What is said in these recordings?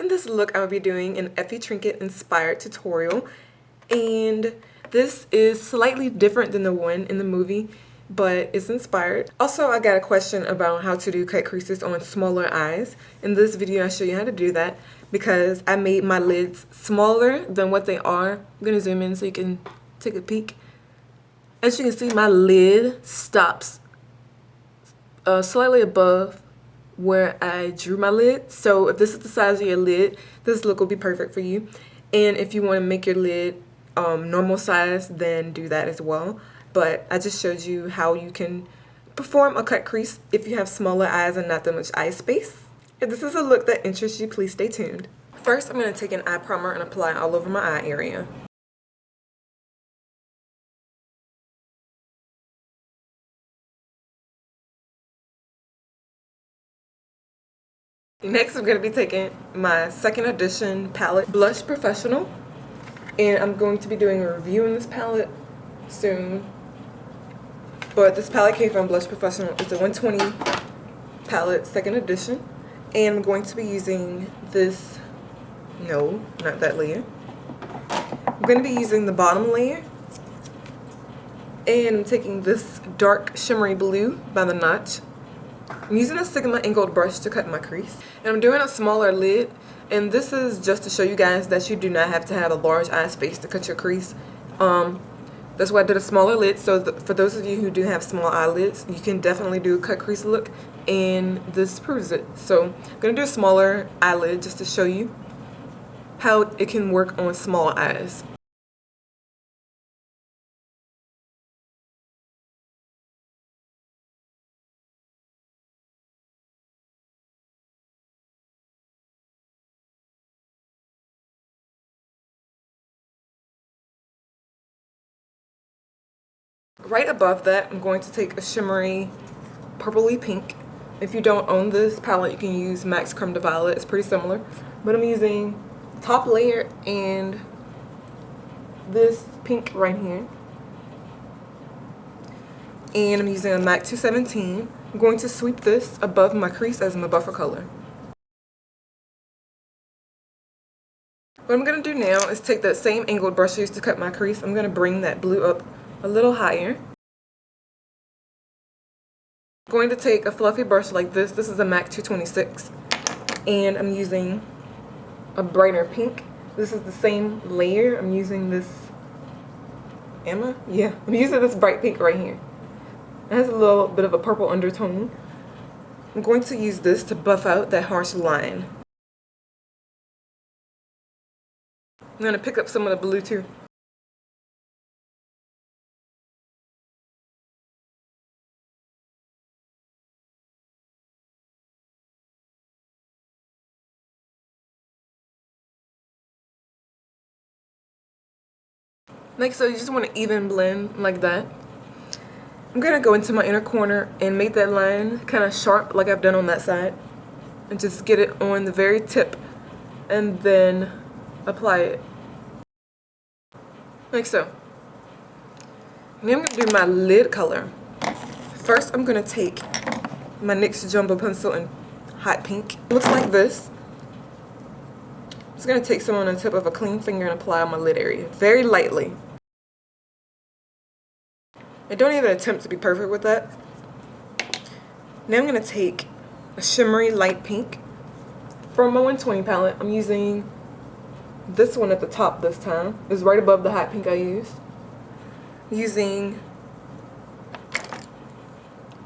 In this look, I will be doing an Effie Trinket inspired tutorial, and this is slightly different than the one in the movie, but it's inspired. Also, I got a question about how to do cut creases on smaller eyes. In this video, I'll show you how to do that because I made my lids smaller than what they are. I'm gonna zoom in so you can take a peek. As you can see, my lid stops slightly above where I drew my lid. So if this is the size of your lid, this look will be perfect for you. And if you want to make your lid normal size, then do that as well. But I just showed you how you can perform a cut crease if you have smaller eyes and not that much eye space. If this is a look that interests you, please stay tuned. First, I'm going to take an eye primer and apply it all over my eye area. Next, I'm going to be taking my second edition palette, Blush Professional, and I'm going to be doing a review on this palette soon. But this palette came from Blush Professional. It's a 120 palette, second edition, and I'm going to be using this, no, not that layer. I'm going to be using the bottom layer, and I'm taking this dark shimmery blue by the Notch. I'm using a Sigma angled brush to cut my crease, and I'm doing a smaller lid, and this is just to show you guys that you do not have to have a large eye space to cut your crease. That's why I did a smaller lid, so for those of you who do have small eyelids, you can definitely do a cut crease look, and this proves it. So I'm going to do a smaller eyelid just to show you how it can work on small eyes. Right above that, I'm going to take a shimmery purpley pink. If you don't own this palette, you can use MAC's Creme de Violet. It's pretty similar. But I'm using top layer and this pink right here. And I'm using a MAC 217. I'm going to sweep this above my crease as my buffer color. What I'm going to do now is take that same angled brush I used to cut my crease. I'm going to bring that blue up a little higher. I'm going to take a fluffy brush like this. This is a MAC 226, and I'm using a brighter pink. This is the same layer. I'm using this, I'm using this bright pink right here. It has a little bit of a purple undertone. I'm going to use this to buff out that harsh line. I'm going to pick up some of the blue too. Next, so you just want to even blend like that. I'm going to go into my inner corner and make that line kind of sharp like I've done on that side. And just get it on the very tip and then apply it. Like so. Now I'm going to do my lid color. First, I'm going to take my NYX Jumbo Pencil in hot pink. It looks like this. I'm just going to take some on the tip of a clean finger and apply on my lid area, very lightly. And don't even attempt to be perfect with that. Now I'm going to take a shimmery light pink from my 120 palette. I'm using this one at the top this time. It's right above the hot pink I used. Using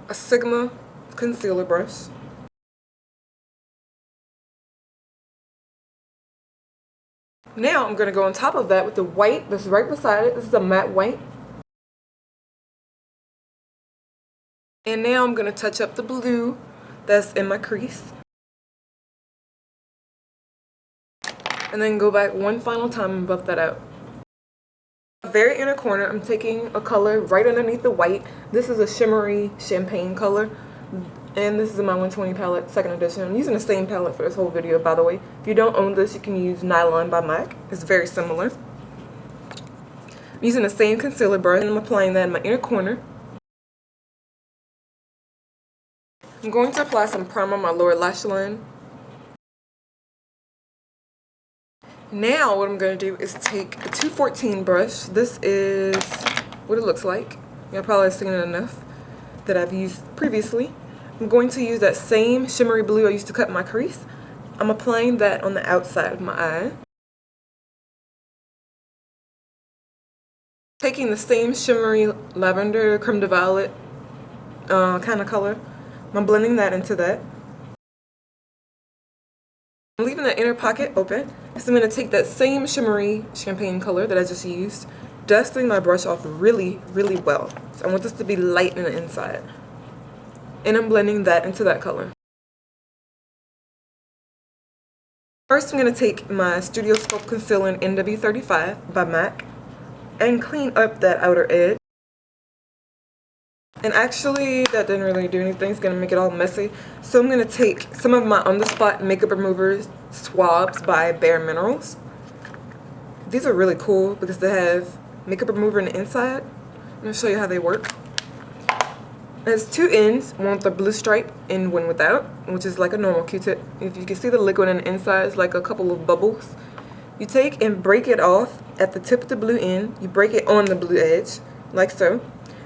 a Sigma concealer brush. Now I'm going to go on top of that with the white that's right beside it. This is a matte white. And now I'm going to touch up the blue that's in my crease. And then go back one final time and buff that out. Very inner corner, I'm taking a color right underneath the white. This is a shimmery champagne color. And this is in my 120 palette, second edition. I'm using the same palette for this whole video, by the way. If you don't own this, you can use Nylon by MAC. It's very similar. I'm using the same concealer brush, and I'm applying that in my inner corner. I'm going to apply some primer on my lower lash line. Now what I'm going to do is take a 214 brush. This is what it looks like. Y'all probably have seen it enough that I've used previously. I'm going to use that same shimmery blue I used to cut my crease. I'm applying that on the outside of my eye. Taking the same shimmery lavender, creme de violet kind of color. I'm blending that into that. I'm leaving the inner pocket open, so I'm going to take that same shimmery champagne color that I just used, dusting my brush off really, really well. So I want this to be light in the inside. And I'm blending that into that color. First, I'm going to take my Studio Sculpt Concealer in NW35 by MAC and clean up that outer edge. And actually, that didn't really do anything. It's going to make it all messy. So I'm going to take some of my On The Spot Makeup Remover swabs by Bare Minerals. These are really cool because they have makeup remover on the inside. I'm going to show you how they work. It has two ends, one with a blue stripe and one without, which is like a normal Q-tip. If you can see the liquid on the inside, it's like a couple of bubbles. You take and break it off at the tip of the blue end. You break it on the blue edge, like so.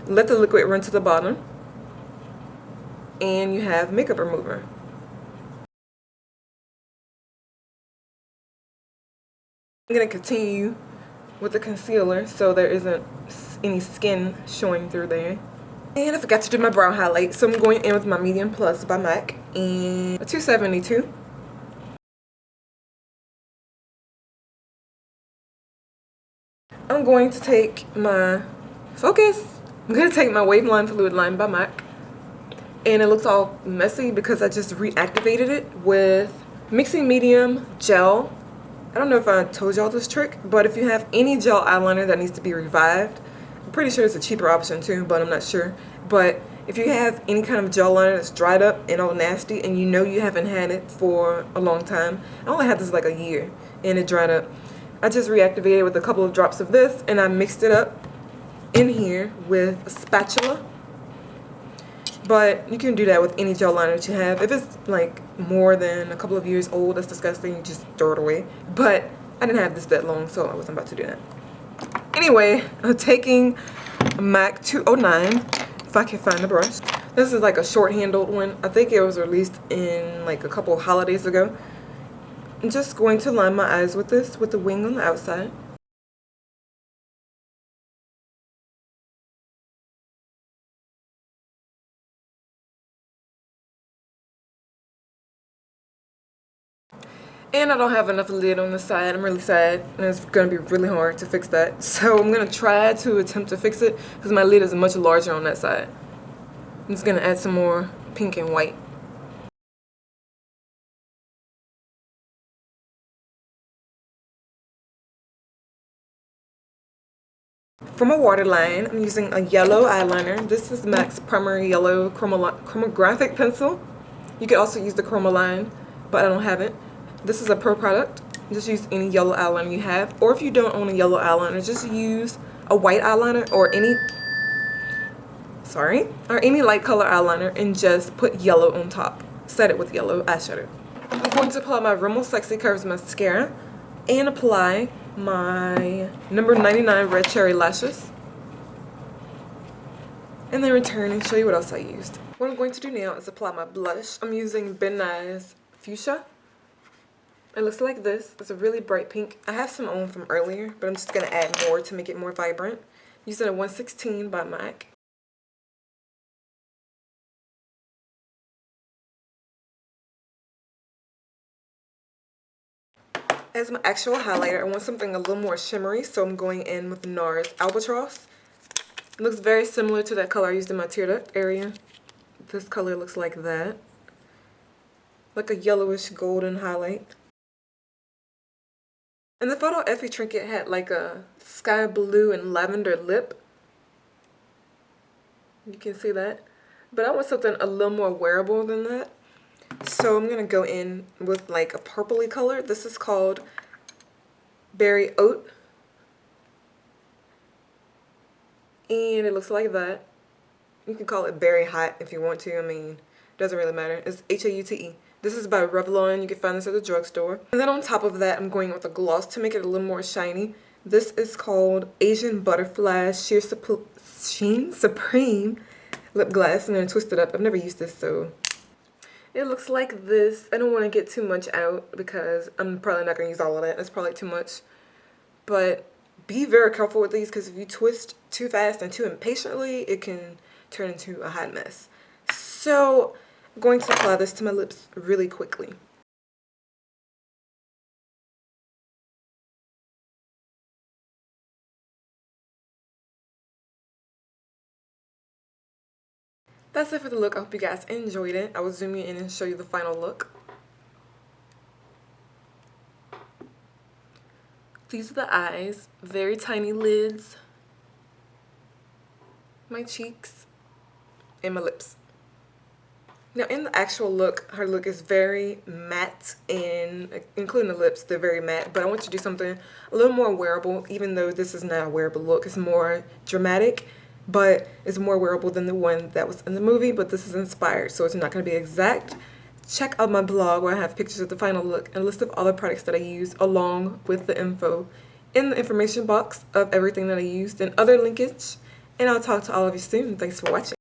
Let the liquid run to the bottom, and you have makeup remover. I'm going to continue with the concealer so there isn't any skin showing through there. And I forgot to do my brow highlight, so I'm going in with my Medium Plus by MAC and a 272. I'm going to take my I'm going to take my Waveline Fluid Line by MAC, and it looks all messy because I just reactivated it with Mixing Medium Gel. I don't know if I told y'all this trick, but if you have any gel eyeliner that needs to be revived, I'm pretty sure it's a cheaper option too, but I'm not sure. But if you have any kind of gel liner that's dried up and all nasty and you know you haven't had it for a long time, I only had this like a year and it dried up. I just reactivated it with a couple of drops of this and I mixed it up in here with a spatula. But you can do that with any gel liner that you have. If it's like more than a couple of years old, that's disgusting, you just throw it away. But I didn't have this that long, so I wasn't about to do that. Anyway, I'm taking a MAC 209, if I can find the brush. This is like a short-handled one. I think it was released in like a couple holidays ago. I'm just going to line my eyes with this, with the wing on the outside. And I don't have enough lid on the side. I'm really sad, and it's going to be really hard to fix that. So I'm going to try to attempt to fix it because my lid is much larger on that side. I'm just going to add some more pink and white. For my waterline, I'm using a yellow eyeliner. This is MAC's Primary Yellow Chromographic Pencil. You could also use the Chromaline, but I don't have it. This is a Pro product. Just use any yellow eyeliner you have. Or if you don't own a yellow eyeliner, just use a white eyeliner or any light color eyeliner and just put yellow on top. Set it with yellow eyeshadow. I'm going to apply my Rimmel Sexy Curves mascara and apply my number 99 Red Cherry lashes. And then return and show you what else I used. What I'm going to do now is apply my blush. I'm using Ben Nye's Fuchsia. It looks like this. It's a really bright pink. I have some on from earlier, but I'm just going to add more to make it more vibrant. Using a 116 by MAC. As my actual highlighter, I want something a little more shimmery, so I'm going in with NARS Albatross. It looks very similar to that color I used in my tear duct area. This color looks like that. Like a yellowish golden highlight. In the photo, Effie Trinket had like a sky blue and lavender lip. You can see that. But I want something a little more wearable than that. So I'm going to go in with like a purpley color. This is called Berry Oat. And it looks like that. You can call it Berry Hot if you want to. I mean, it doesn't really matter. It's H-A-U-T-E. This is by Revlon. You can find this at the drugstore. And then on top of that, I'm going with a gloss to make it a little more shiny. This is called Asian Butterfly Sheen Supreme lip gloss. I'm going to twist it up. I've never used this, so it looks like this. I don't want to get too much out because I'm probably not going to use all of that. That's probably too much. But be very careful with these because if you twist too fast and too impatiently, it can turn into a hot mess. So I'm going to apply this to my lips really quickly. That's it for the look. I hope you guys enjoyed it. I will zoom you in and show you the final look. These are the eyes. Very tiny lids. My cheeks. And my lips. Now in the actual look, her look is very matte, and including the lips, they're very matte. But I want you to do something a little more wearable, even though this is not a wearable look. It's more dramatic, but it's more wearable than the one that was in the movie. But this is inspired, so it's not going to be exact. Check out my blog where I have pictures of the final look and a list of all the products that I use, along with the info in the information box of everything that I used and other linkage. And I'll talk to all of you soon. Thanks for watching.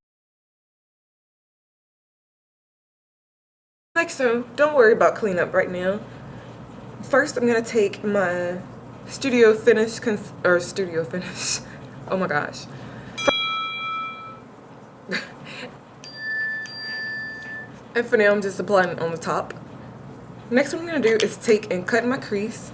Like so, don't worry about cleanup right now. First, I'm gonna take my Studio Finish, oh my gosh. And for now, I'm just applying it on the top. Next, what I'm gonna do is take and cut my crease.